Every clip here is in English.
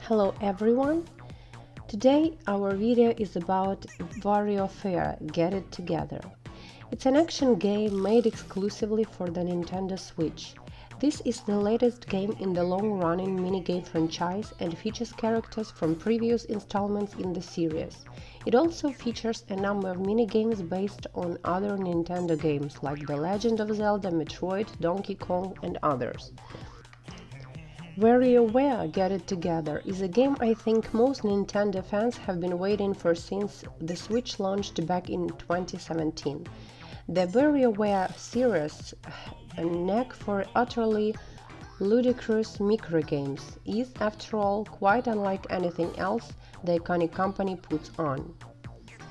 Hello everyone! Today our video is about WarioWare Get It Together. It's an action game made exclusively for the Nintendo Switch. This is the latest game in the long-running minigame franchise and features characters from previous installments in the series. It also features a number of minigames based on other Nintendo games like The Legend of Zelda, Metroid, Donkey Kong and others. WarioWare Get It Together is a game I think most Nintendo fans have been waiting for since the Switch launched back in 2017. The WarioWare series, a knack for utterly ludicrous microgames, is, after all, quite unlike anything else the iconic company puts on.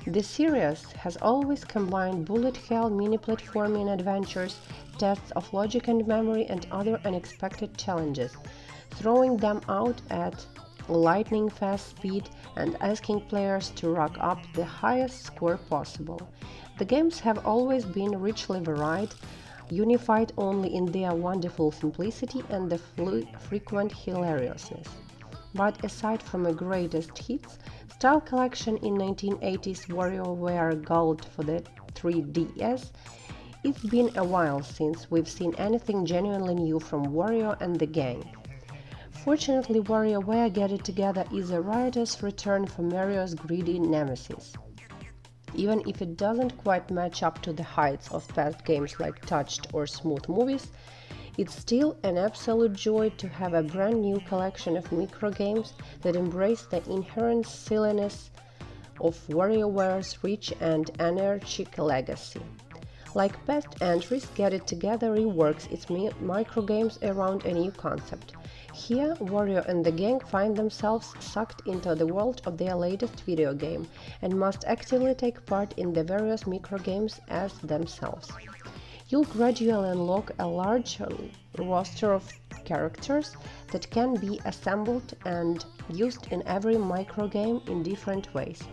The series has always combined bullet hell mini-platforming adventures, tests of logic and memory, and other unexpected challenges, throwing them out at lightning-fast speed and asking players to rack up the highest score possible. The games have always been richly varied, unified only in their wonderful simplicity and the frequent hilariousness. But aside from a greatest hits style collection in 1980s WarioWare Gold for the 3DS, it's been a while since we've seen anything genuinely new from Wario and the gang. Fortunately, WarioWare Get It Together is a riotous return for Mario's greedy nemesis. Even if it doesn't quite match up to the heights of past games like Touched or Smooth Movies, it's still an absolute joy to have a brand new collection of microgames that embrace the inherent silliness of WarioWare's rich and anarchic legacy. Like past entries, Get It Together reworks its microgames around a new concept. Here, Wario and the gang find themselves sucked into the world of their latest video game and must actively take part in the various microgames as themselves. You'll gradually unlock a large roster of characters that can be assembled and used in every microgame in different ways.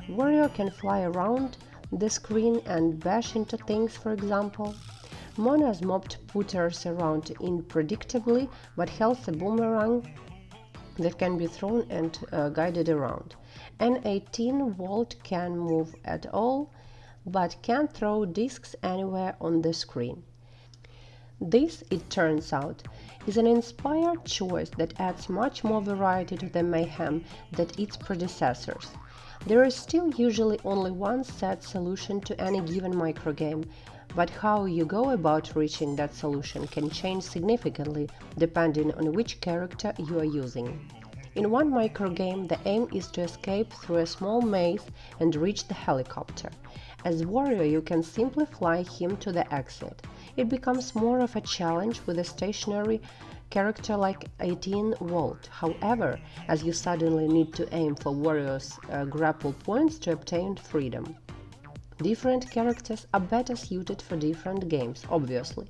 Wario can fly around the screen and bash into things, for example. Mona's mopped putters around unpredictably but holds a boomerang that can be thrown and guided around. An 18-volt can move at all but can't throw discs anywhere on the screen. This, it turns out, is an inspired choice that adds much more variety to the mayhem than its predecessors. There is still usually only one set solution to any given microgame, but how you go about reaching that solution can change significantly depending on which character you are using. In one microgame, the aim is to escape through a small maze and reach the helicopter. As Wario, you can simply fly him to the exit. It becomes more of a challenge with a stationary character like 18-volt. However, as you suddenly need to aim for Wario's grapple points to obtain freedom. Different characters are better suited for different games, obviously,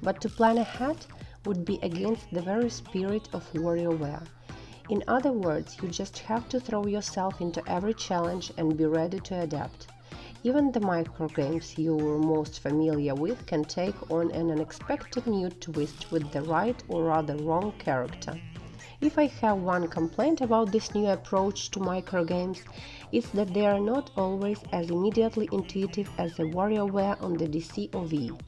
but to plan ahead would be against the very spirit of WarioWare. In other words, you just have to throw yourself into every challenge and be ready to adapt. Even the microgames you're most familiar with can take on an unexpected new twist with the right or rather wrong character. If I have one complaint about this new approach to microgames, it's that they are not always as immediately intuitive as the WarioWare on the DC or Wii.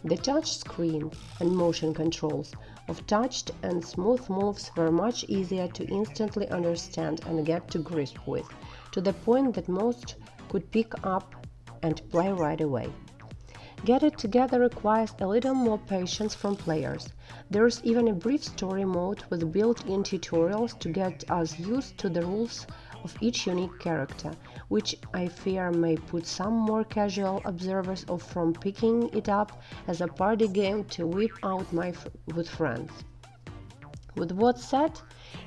The touch screen and motion controls of touched and smooth moves were much easier to instantly understand and get to grips with, to the point that most could pick up and play right away. Get It Together requires a little more patience from players. There's even a brief story mode with built-in tutorials to get us used to the rules of each unique character, which I fear may put some more casual observers off from picking it up as a party game to whip out with friends. With that said,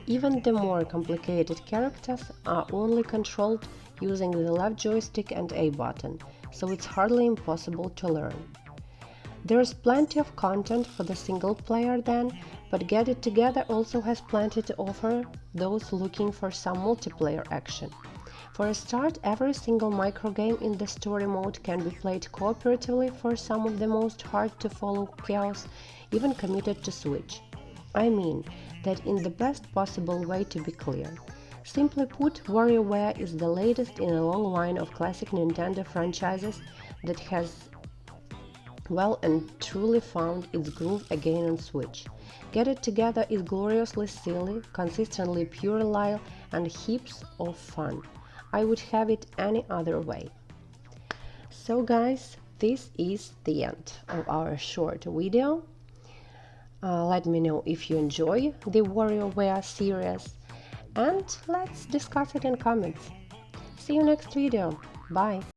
even the more complicated characters are only controlled using the left joystick and A button, so it's hardly impossible to learn. There's plenty of content for the single player then, but Get It Together also has plenty to offer those looking for some multiplayer action. For a start, every single microgame in the story mode can be played cooperatively for some of the most hard-to-follow chaos even committed to Switch. I mean that in the best possible way, to be clear. Simply put, WarioWare is the latest in a long line of classic Nintendo franchises that has well and truly found its groove again on Switch. Get It Together is gloriously silly, consistently puerile, and heaps of fun. I would have it any other way. So guys, this is the end of our short video. Let me know if you enjoy the WarioWare series, and let's discuss it in comments. See you next video. Bye.